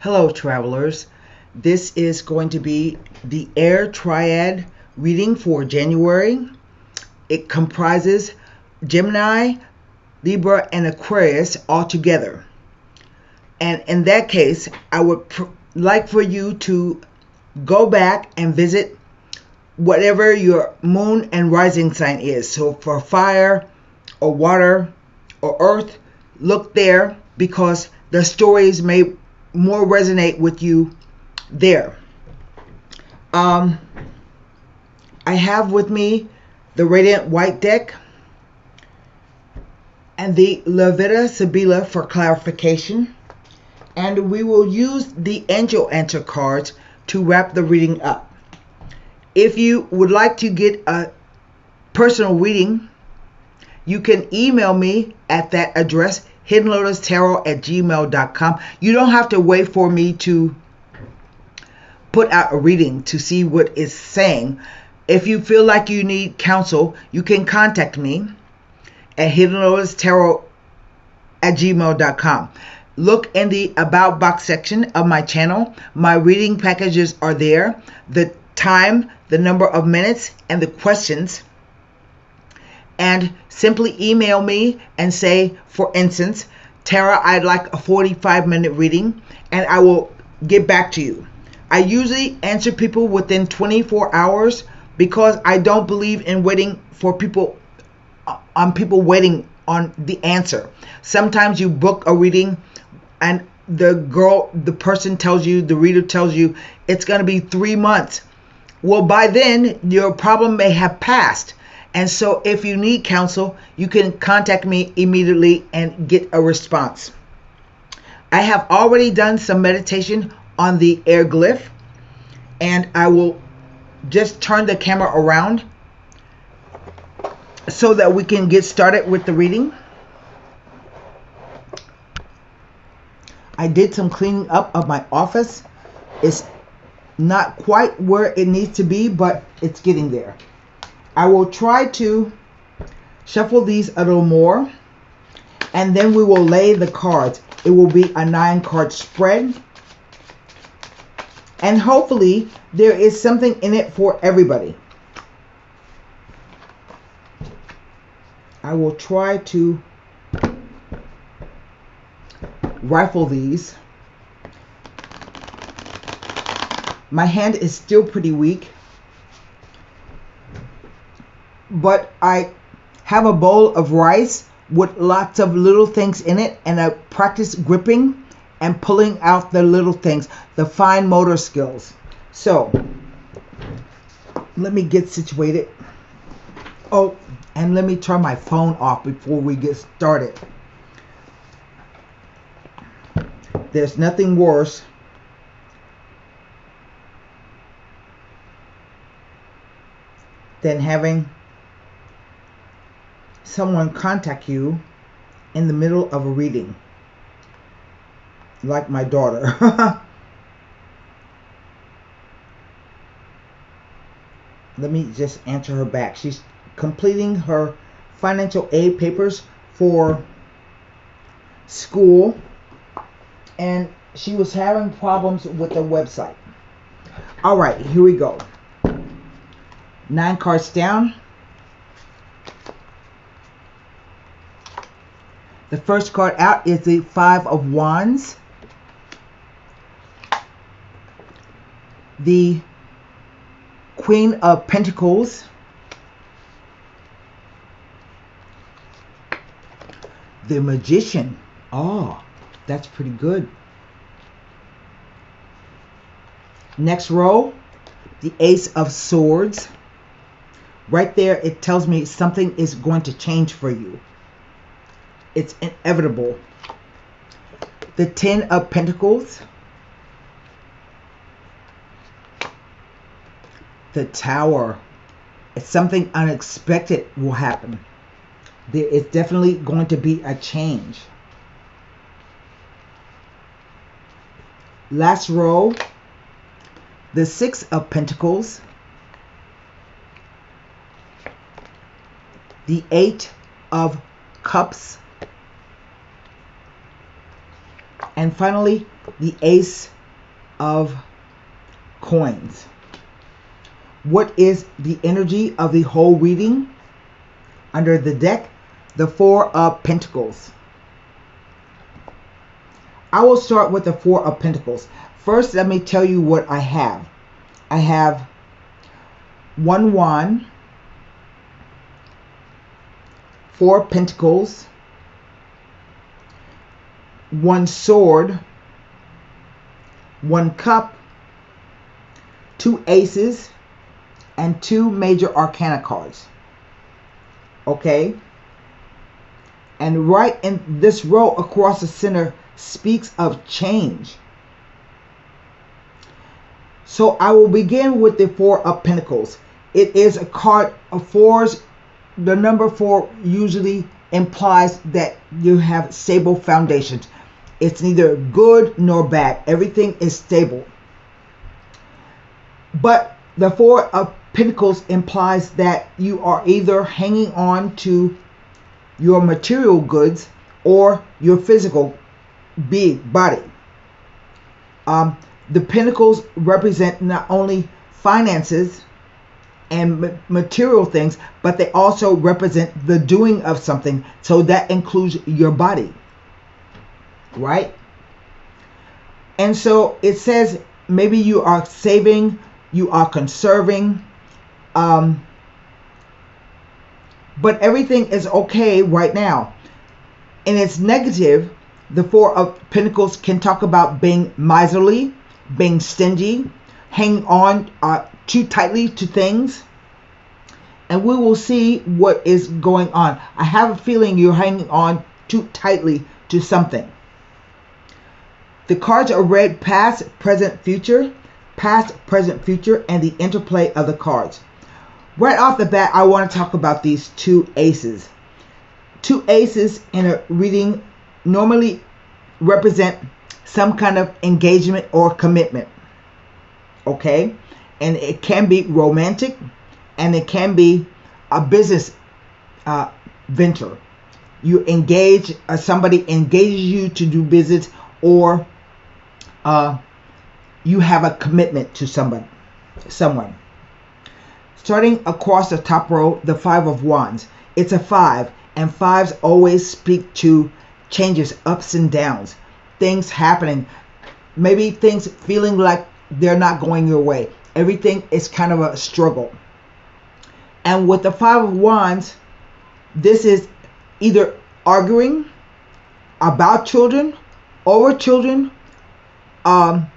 Hello, travelers. This is going to be the Air Triad reading for January. It comprises Gemini, Libra, and Aquarius all together. And in that case, I would like for you to go back and visit whatever your moon and rising sign is. So for fire or water or earth, look there because the stories may more resonate with you there. I have with me the Radiant White deck and the Levita Sibila for clarification, and we will use the Angel Answer cards to wrap the reading up. If you would like to get a personal reading, you can email me at that address, hiddenlotustarot@gmail.com. You don't have to wait for me to put out a reading to see what it's saying. If you feel like you need counsel, you can contact me at hiddenlotustarot@gmail.com. Look in the About box section of my channel. My reading packages are there. The time, the number of minutes, and the questions. And simply email me and say, for instance, Tara, I'd like a 45-minute reading, and I will get back to you. I usually answer people within 24 hours because I don't believe in waiting for people waiting on the answer. Sometimes you book a reading and the person tells you, the reader tells you it's going to be 3 months. Well, by then your problem may have passed. And so if you need counsel, you can contact me immediately and get a response. I have already done some meditation on the air glyph, and I will just turn the camera around so that we can get started with the reading. I did some cleaning up of my office. It's not quite where it needs to be, but it's getting there. I will try to shuffle these a little more, and then we will lay the cards. It will be a 9-card spread, and hopefully there is something in it for everybody. I will try to rifle these. My hand is still pretty weak, but I have a bowl of rice with lots of little things in it, and I practice gripping and pulling out the little things, the fine motor skills. So let me get situated. Oh, and let me turn my phone off before we get started. There's nothing worse than having someone contact you in the middle of a reading, like my daughter. Let me just answer her back. She's completing her financial aid papers for school, and she was having problems with the website. All right, here we go. 9 cards down. The first card out is the 5 of Wands, the Queen of Pentacles, the Magician. Oh, that's pretty good. Next row, the Ace of Swords. Right there, it tells me something is going to change for you. It's inevitable. The 10 of Pentacles. The Tower. It's something unexpected will happen. There is definitely going to be a change. Last row, the 6 of Pentacles. The 8 of Cups. And finally, the Ace of coins. What is the energy of the whole reading? Under the deck, the Four of Pentacles. I will start with the Four of Pentacles. First, let me tell you what I have. I have one wand, 4 pentacles, 1 sword, 1 cup, 2 aces, and 2 major arcana cards. Okay? And right in this row across the center speaks of change. So I will begin with the Four of Pentacles. It is a card of fours. The number 4 usually implies that you have stable foundations. It's neither good nor bad. Everything is stable. But the Four of Pentacles implies that you are either hanging on to your material goods or your physical body. The pentacles represent not only finances and material things, but they also represent the doing of something. So that includes your body, right? And so it says maybe you are saving, you are conserving, but everything is okay right now. And it's negative. The Four of Pentacles can talk about being miserly, being stingy, hanging on too tightly to things. And we will see what is going on. I have a feeling you're hanging on too tightly to something. The cards are read past, present, future, and the interplay of the cards. Right off the bat, I want to talk about these 2 aces. 2 aces in a reading normally represent some kind of engagement or commitment. Okay? And it can be romantic, and it can be a business venture. You engage, somebody engages you to do business, or you have a commitment to someone. Starting across the top row, the Five of Wands. It's a 5, and 5s always speak to changes, ups and downs, things happening, maybe things feeling like they're not going your way. Everything is kind of a struggle. And with the Five of Wands, this is either arguing about children, over children, around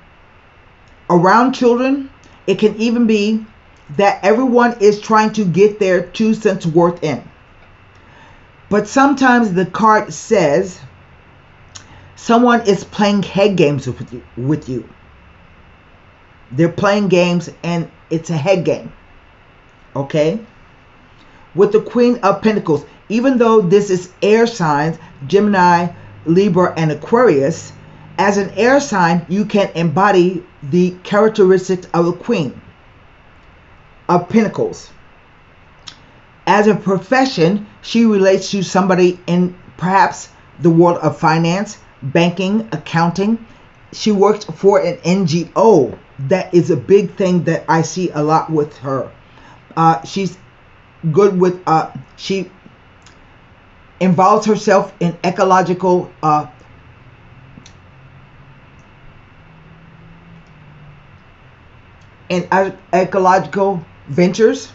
children. It can even be that everyone is trying to get their 2 cents worth in. But sometimes the card says someone is playing head games with you. They're playing games, and it's a head game. Okay? With the Queen of Pentacles, even though this is air signs, Gemini, Libra, and Aquarius, as an air sign, you can embody the characteristics of a Queen of Pentacles. As a profession, she relates to somebody in perhaps the world of finance, banking, accounting. She works for an NGO. That is a big thing that I see a lot with her. She's good with, she involves herself in ecological ventures,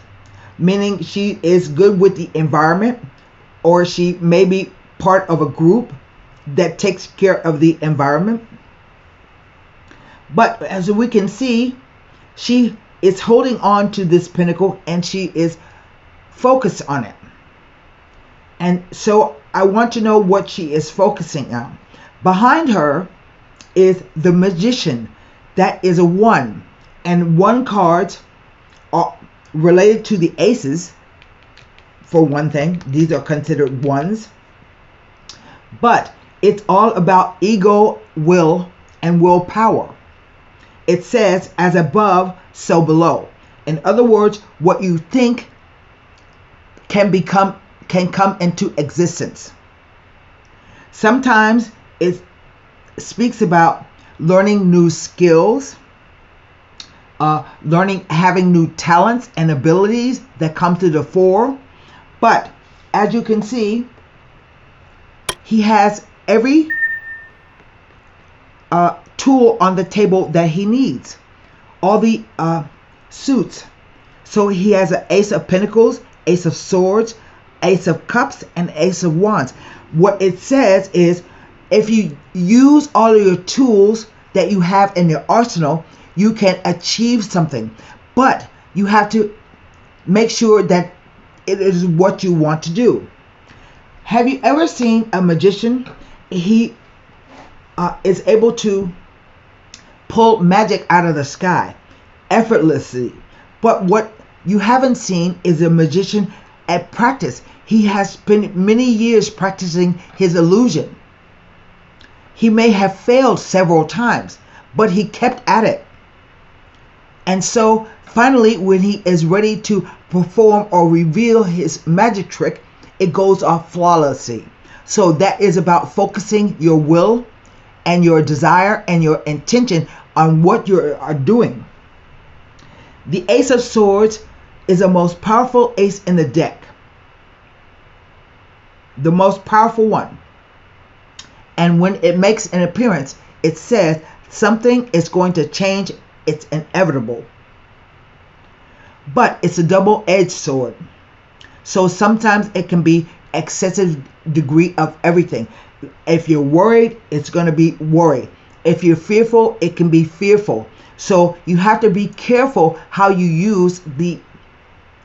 meaning she is good with the environment, or she may be part of a group that takes care of the environment. But as we can see, she is holding on to this pentacle, and she is focused on it. And so I want to know what she is focusing on. Behind her is the Magician. That is a 1. And 1 cards are related to the aces, for one thing. These are considered 1s. But it's all about ego, will, and willpower. It says, as above, so below. In other words, what you think can come into existence. Sometimes it speaks about learning new skills, having new talents and abilities that come to the fore. But as you can see, he has every tool on the table that he needs, all the suits. So he has an Ace of Pentacles, Ace of Swords, Ace of Cups, and Ace of Wands. What it says is, if you use all of your tools that you have in your arsenal, you can achieve something. But you have to make sure that it is what you want to do. Have you ever seen a magician? He is able to pull magic out of the sky effortlessly. But what you haven't seen is a magician at practice. He has spent many years practicing his illusion. He may have failed several times, but he kept at it. And so finally, when he is ready to perform or reveal his magic trick, it goes off flawlessly. So that is about focusing your will and your desire and your intention on what you are doing. The Ace of Swords is the most powerful ace in the deck. The most powerful one. And when it makes an appearance, it says something is going to change. It's inevitable. But it's a double-edged sword. So sometimes it can be excessive degree of everything. If you're worried, it's going to be worry. If you're fearful, it can be fearful. So you have to be careful how you use the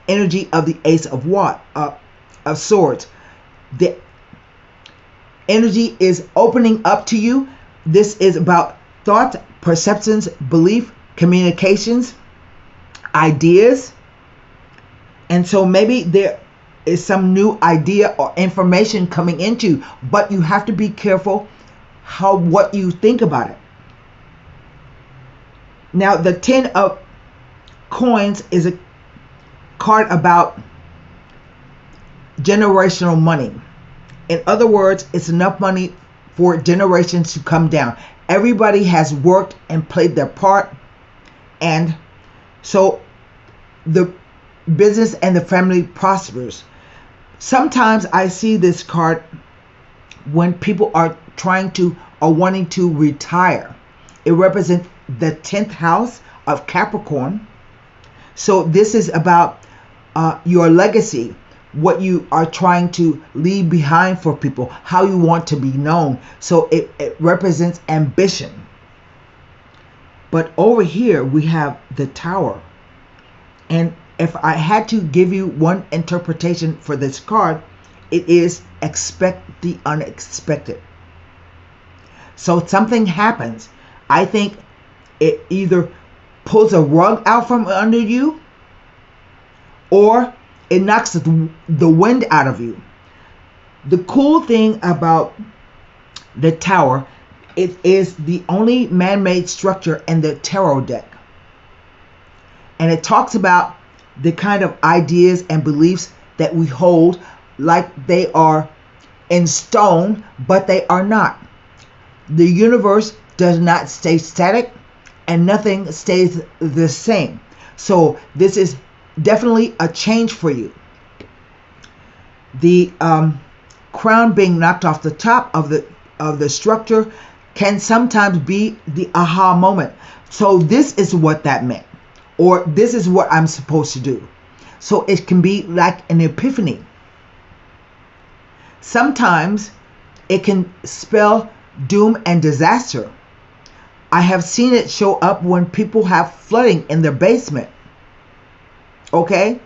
energy of the Ace of Swords. The energy is opening up to you. This is about thoughts, perceptions, belief, communications, ideas. And so maybe there is some new idea or information coming into you, but you have to be careful what you think about it. Now, the 10 of Coins is a card about generational money. In other words, it's enough money for generations to come down. Everybody has worked and played their part, and so the business and the family prospers. Sometimes I see this card when people are trying to or wanting to retire. It represents the 10th house of Capricorn. So this is about your legacy, what you are trying to leave behind for people, how you want to be known. So it represents ambition. But over here we have the Tower. And if I had to give you one interpretation for this card, it is expect the unexpected. So something happens. I think it either pulls a rug out from under you, or it knocks the wind out of you. The cool thing about the Tower, it is the only man-made structure in the tarot deck. And it talks about the kind of ideas and beliefs that we hold like they are in stone, but they are not. The universe does not stay static, and nothing stays the same. So this is definitely a change for you. The crown being knocked off the top of the structure can sometimes be the aha moment. So this is what that meant, or this is what I'm supposed to do. So it can be like an epiphany. Sometimes it can spell doom and disaster. I have seen it show up when people have flooding in their basement. Okay?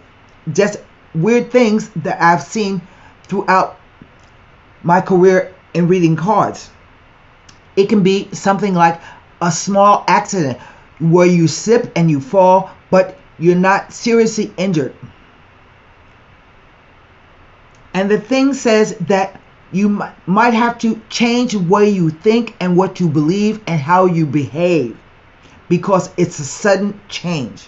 Just weird things that I've seen throughout my career in reading cards. It can be something like a small accident where you slip and you fall, but you're not seriously injured. And the thing says that you might have to change the way you think and what you believe and how you behave, because it's a sudden change.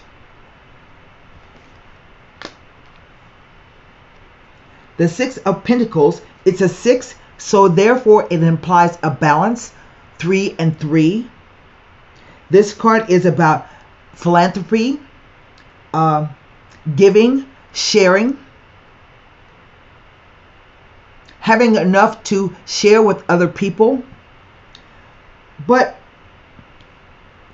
The Six of Pentacles, it's a 6, so therefore it implies a balance, 3 and 3. This card is about philanthropy, giving, sharing, having enough to share with other people. But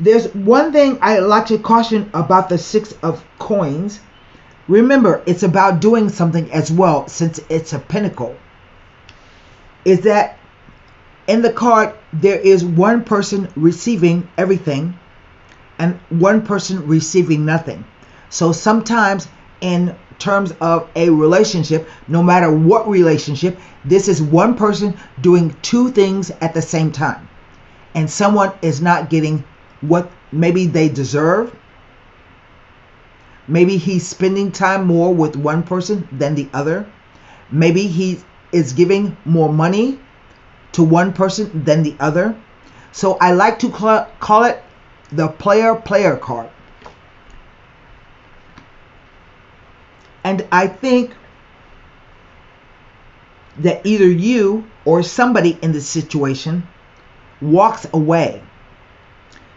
there's one thing I like to caution about the Six of Coins. Remember, it's about doing something as well, since it's a pentacle. Is that in the card, there is one person receiving everything and one person receiving nothing. So sometimes in terms of a relationship, no matter what relationship, this is one person doing two things at the same time. And someone is not getting what maybe they deserve. Maybe he's spending time more with one person than the other. Maybe he is giving more money to one person than the other. So I like to call it the player card. And I think that either you or somebody in this situation walks away.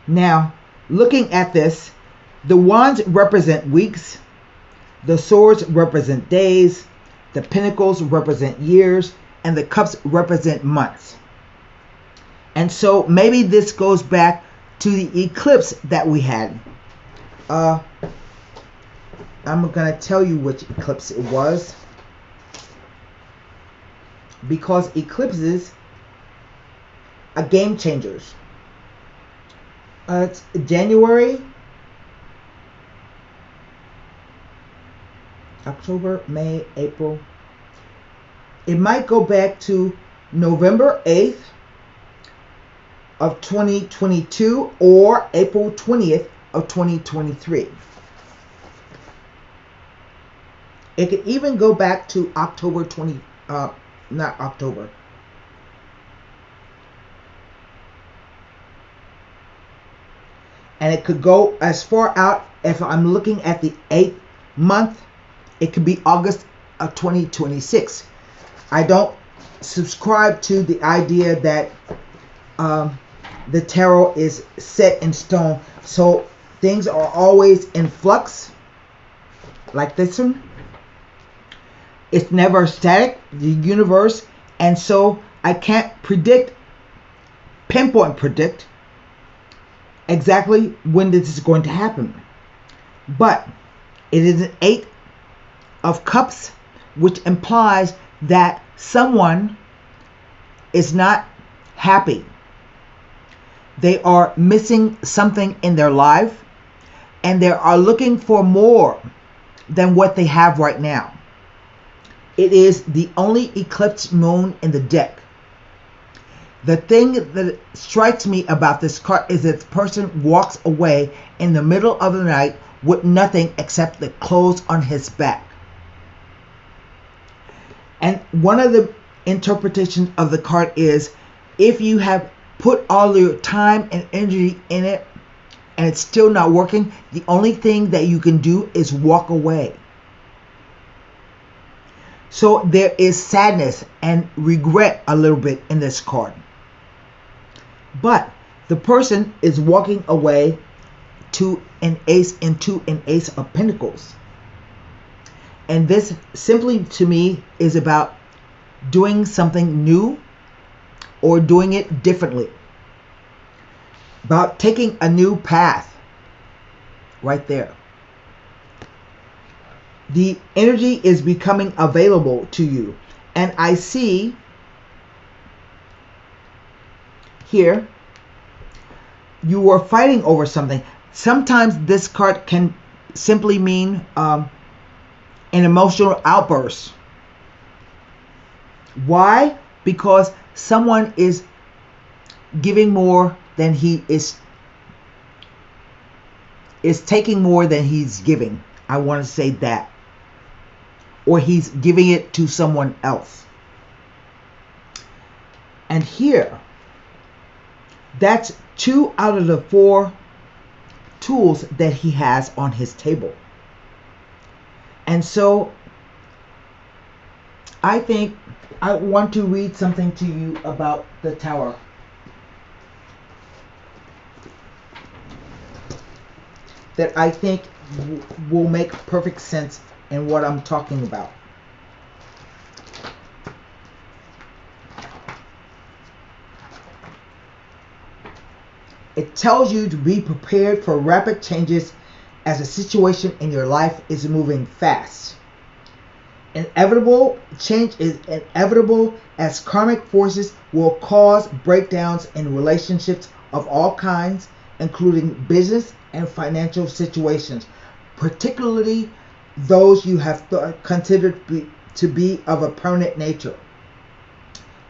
Now, looking at this, the wands represent weeks, the swords represent days, the pentacles represent years, and the cups represent months. And so maybe this goes back to the eclipse that we had. I'm going to tell you which eclipse it was, because eclipses are game changers. It's January, October, May, April. It might go back to November 8th of 2022 or April 20th of 2023. It could even go back to October 20, not October. And it could go as far out, if I'm looking at the 8th month, it could be August of 2026. I don't subscribe to the idea that the tarot is set in stone. So things are always in flux, like this one. It's never static, the universe. And so I can't pinpoint predict exactly when this is going to happen. But it is an 8 of Cups, which implies that someone is not happy. They are missing something in their life, and they are looking for more than what they have right now. It is the only eclipse moon in the deck. The thing that strikes me about this card is that the person walks away in the middle of the night with nothing except the clothes on his back. And one of the interpretations of the card is, if you have put all your time and energy in it and it's still not working, the only thing that you can do is walk away. So there is sadness and regret a little bit in this card. But the person is walking away to an ace into an ace of pentacles. And this simply to me is about doing something new or doing it differently. About taking a new path. Right there. The energy is becoming available to you. And I see here, you were fighting over something. Sometimes this card can simply mean an emotional outburst. Why? Because someone is giving more than he is taking more than he's giving. I want to say that. Or he's giving it to someone else. And here, that's 2 out of the 4 tools that he has on his table. And so I think I want to read something to you about the Tower. that I think will make perfect sense in what I'm talking about. It tells you to be prepared for rapid changes as the situation in your life is moving fast. Inevitable change is inevitable as karmic forces will cause breakdowns in relationships of all kinds, including business and financial situations, particularly those you have considered to be of a permanent nature.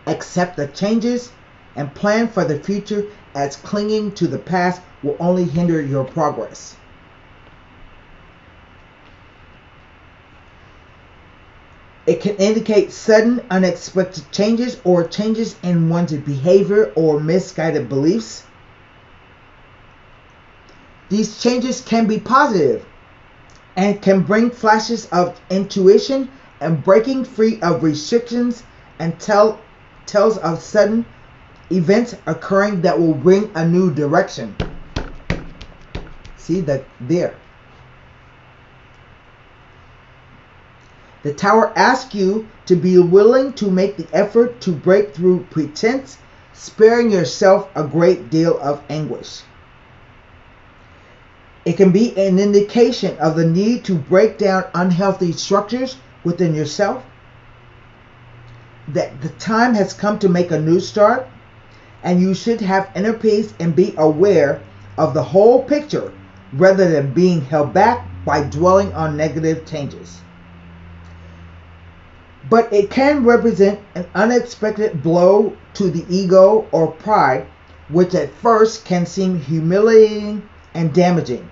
Accept the changes and plan for the future, as clinging to the past will only hinder your progress. It can indicate sudden, unexpected changes or changes in one's behavior or misguided beliefs. These changes can be positive and can bring flashes of intuition and breaking free of restrictions, and tells of sudden events occurring that will bring a new direction. See that there. The Tower asks you to be willing to make the effort to break through pretense, sparing yourself a great deal of anguish. It can be an indication of the need to break down unhealthy structures within yourself, that the time has come to make a new start, and you should have inner peace and be aware of the whole picture rather than being held back by dwelling on negative changes. But it can represent an unexpected blow to the ego or pride, which at first can seem humiliating and damaging.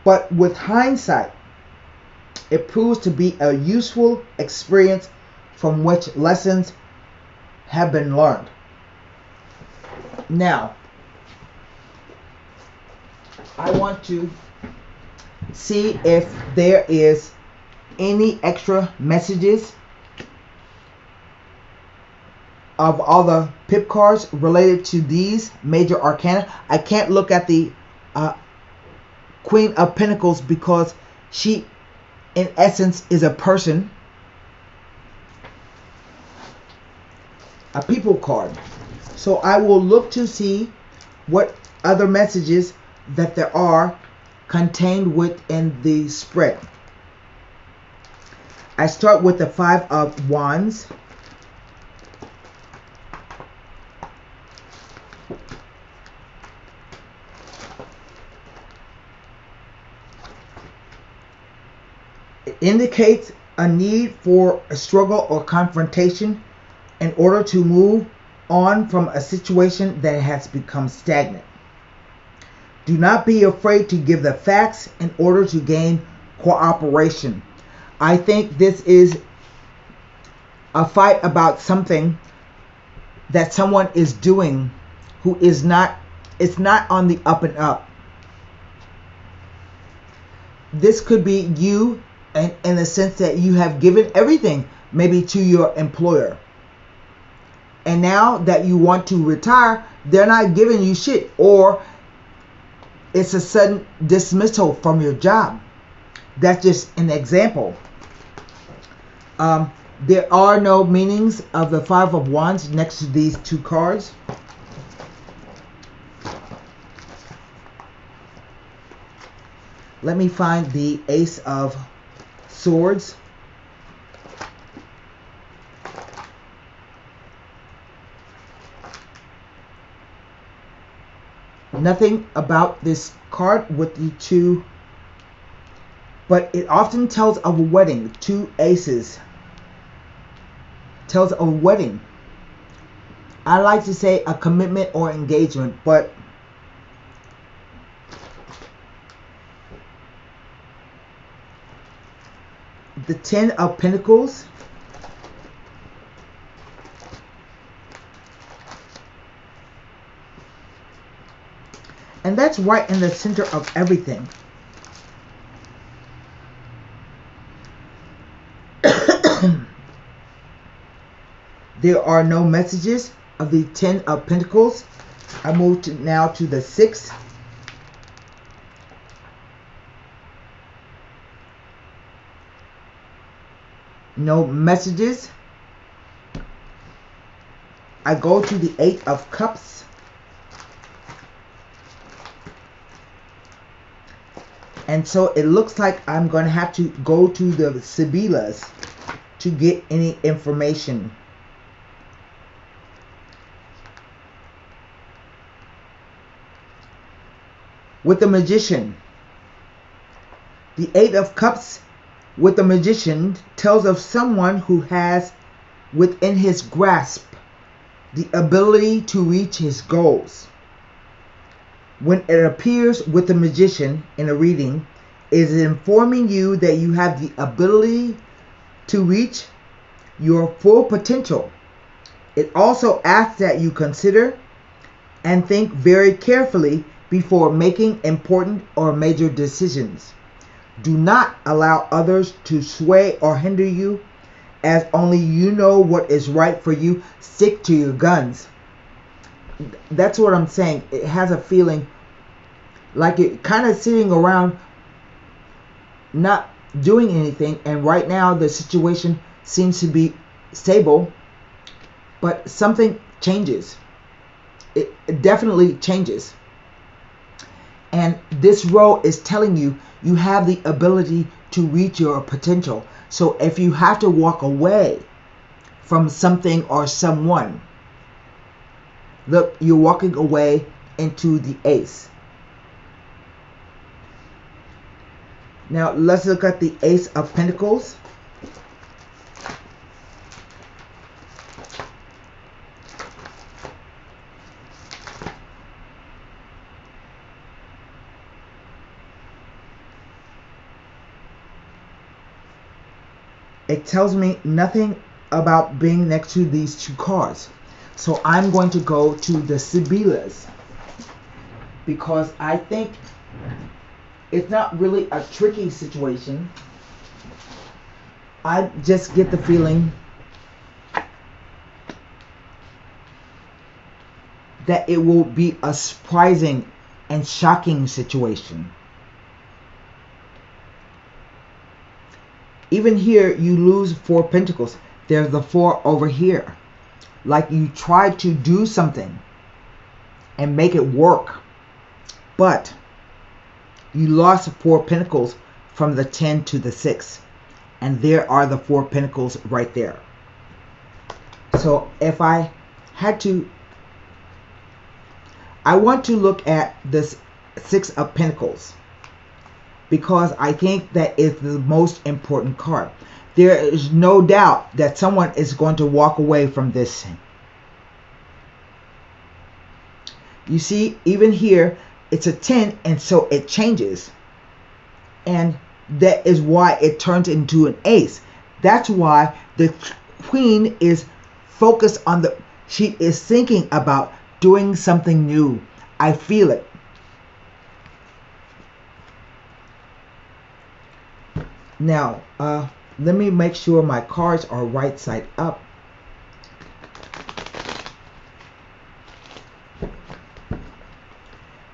But with hindsight, it proves to be a useful experience from which lessons have been learned. Now, I want to see if there is any extra messages of all the pip cards related to these major arcana. I can't look at the Queen of Pentacles because she, in essence, is a person, a people card. So I will look to see what other messages that there are contained within the spread. I start with the Five of Wands. It indicates a need for a struggle or confrontation in order to move on from a situation that has become stagnant. Do not be afraid to give the facts in order to gain cooperation. I think this is a fight about something that someone is doing who is not, it's not on the up and up. This could be you, in the sense that you have given everything maybe to your employer, and now that you want to retire, they're not giving you shit, or it's a sudden dismissal from your job. That's just an example. There are no meanings of the Five of Wands next to these two cards. Let me find the Ace of Swords. Nothing about this card with the two, but it often tells of a wedding. Two aces tells of a wedding. I like to say a commitment or engagement, but the Ten of Pentacles, and that's right in the center of everything. There are no messages of the Ten of Pentacles. I move now to the Six. No messages. I go to the Eight of Cups. And so it looks like I'm going to have to go to the Sibyllus to get any information. With the Magician. The Eight of Cups with the Magician tells of someone who has within his grasp the ability to reach his goals. When it appears with the Magician in a reading, it is informing you that you have the ability to reach your full potential. It also asks that you consider and think very carefully before making important or major decisions. Do not allow others to sway or hinder you, as only you know what is right for you. Stick to your guns. That's what I'm saying. It has a feeling like it kind of sitting around not doing anything, and right now the situation seems to be stable, but something changes. It definitely changes. And this row is telling you you have the ability to reach your potential. So if you have to walk away from something or someone, look, you're walking away into the Ace. Now let's look at the Ace of Pentacles. It tells me nothing about being next to these two cards. So I'm going to go to the Sibyllus, because I think it's not really a tricky situation. I just get the feeling that it will be a surprising and shocking situation. Even here, you lose 4 Pentacles. There's the 4 over here. Like you tried to do something and make it work, but you lost 4 Pentacles from the 10 to the 6. And there are the 4 Pentacles right there. So if I had to, I want to look at this 6 of Pentacles, because I think that is the most important card. There is no doubt that someone is going to walk away from this. You see, even here, it's a 10, and so it changes. And that is why it turns into an Ace. That's why the Queen is focused on the, she is thinking about doing something new. I feel it. Now, let me make sure my cards are right side up.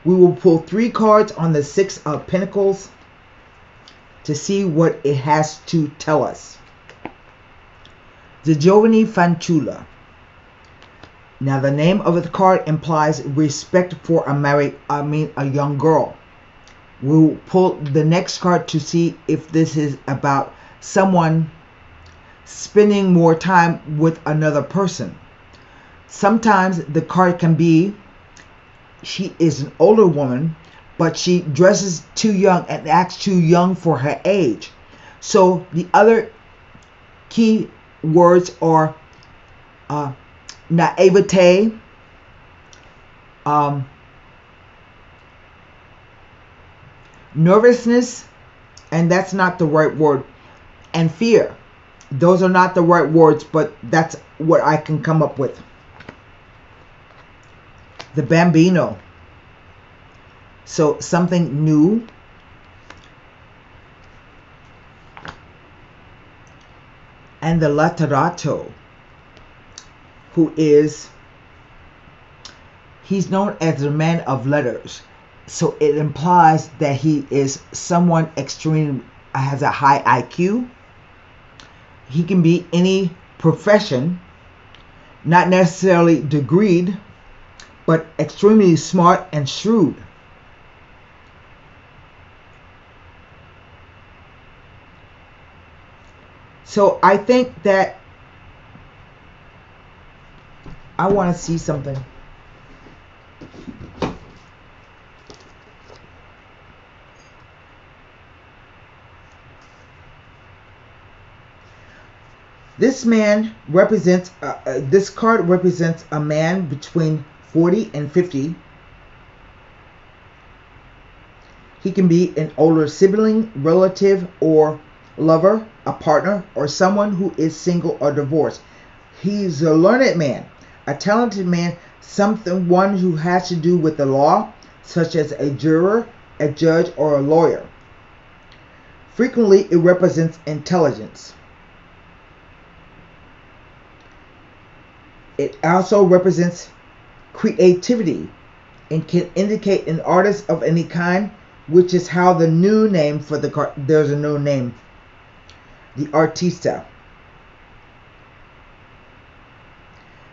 We will pull 3 cards on the 6 of Pentacles to see what it has to tell us. The Giovane Fanciulla. Now, the name of the card implies respect for a young girl. We'll pull the next card to see if this is about someone spending more time with another person. Sometimes the card can be she is an older woman, but she dresses too young and acts too young for her age. So the other key words are naivete, nervousness, and that's not the right word, and fear. Those are not the right words, but that's what I can come up with. The Bambino. So something new. And the Letterato, who is, he's known as the man of letters. So it implies that he is someone extreme, has a high IQ. He can be any profession, not necessarily degreed, but extremely smart and shrewd. So I think that I want to see something. This man represents, this card represents a man between 40 and 50. He can be an older sibling, relative, or lover, a partner, or someone who is single or divorced. He's a learned man, a talented man, one who has to do with the law, such as a juror, a judge, or a lawyer. Frequently, it represents intelligence. It also represents creativity and can indicate an artist of any kind, which is how the new name for the card, there's a new name, the artista.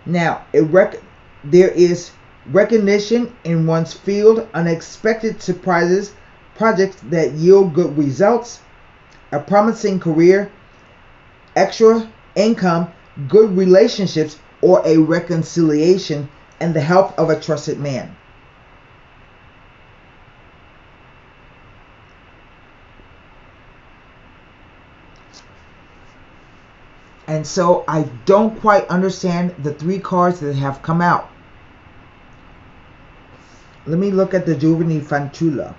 Now, there is recognition in one's field, unexpected surprises, projects that yield good results, a promising career, extra income, good relationships, or a reconciliation, and the help of a trusted man. And so I don't quite understand the three cards that have come out. Let me look at the Giovani Fanciulla.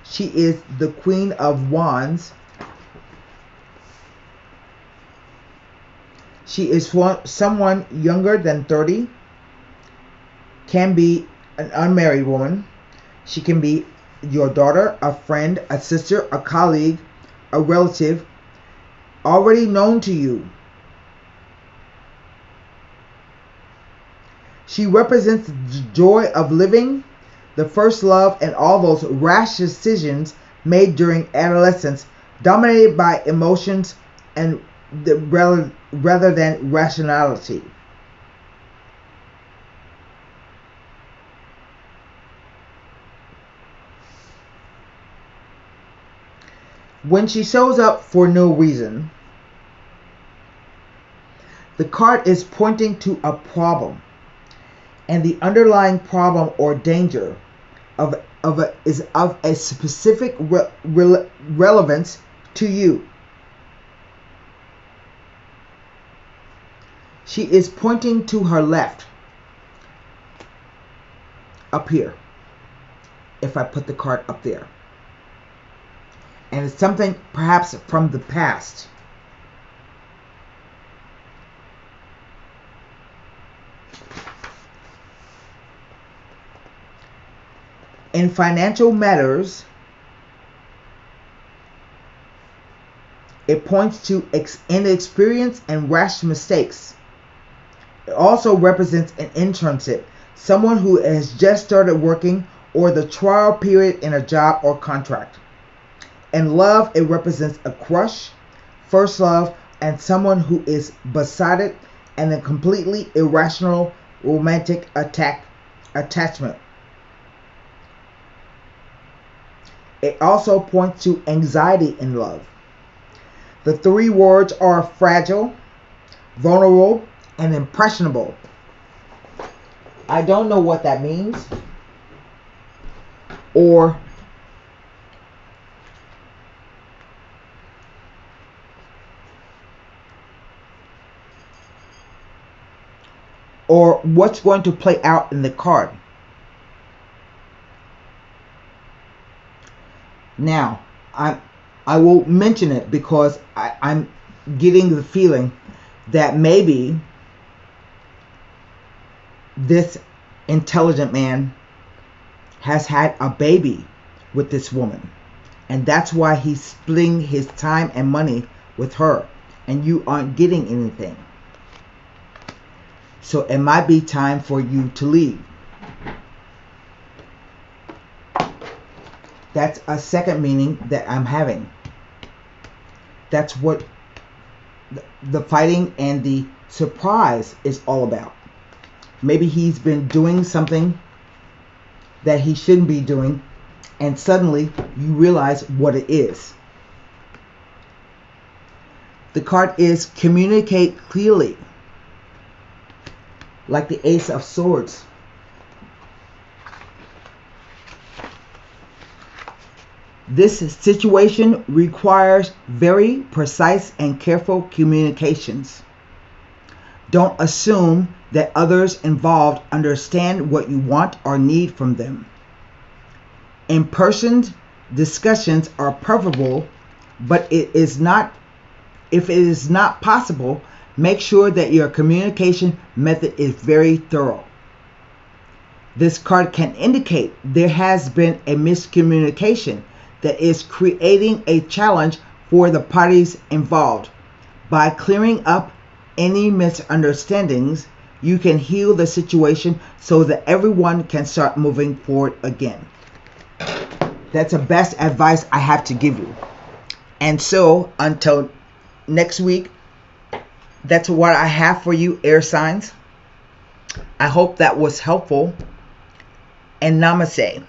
She is the Queen of Wands. She is someone younger than 30, can be an unmarried woman. She can be your daughter, a friend, a sister, a colleague, a relative, already known to you. She represents the joy of living, the first love, and all those rash decisions made during adolescence, dominated by emotions and rather than rationality. When she shows up for no reason, the card is pointing to a problem, and the underlying problem or danger is of a specific relevance to you. She is pointing to her left, up here, if I put the card up there. And it's something perhaps from the past. In financial matters, it points to inexperience and rash mistakes. It also represents an internship, someone who has just started working, or the trial period in a job or contract. In love, it represents a crush, first love, and someone who is beside it, and a completely irrational romantic attachment. It also points to anxiety in love. The three words are fragile, vulnerable, and impressionable. I don't know what that means, or what's going to play out in the card. Now, I will mention it because I'm getting the feeling that maybe this intelligent man has had a baby with this woman, and that's why he's splitting his time and money with her, and you aren't getting anything. So it might be time for you to leave. That's a second meaning that I'm having. That's what the fighting and the surprise is all about. Maybe he's been doing something that he shouldn't be doing, and suddenly you realize what it is. The card is communicate clearly, like the Ace of Swords. This situation requires very precise and careful communications. Don't assume that others involved understand what you want or need from them. In-person discussions are preferable, but if it is not possible, make sure that your communication method is very thorough. This card can indicate there has been a miscommunication that is creating a challenge for the parties involved. By clearing up any misunderstandings, you can heal the situation so that everyone can start moving forward again. That's the best advice I have to give you. And so, until next week, that's what I have for you, air signs. I hope that was helpful. And namaste.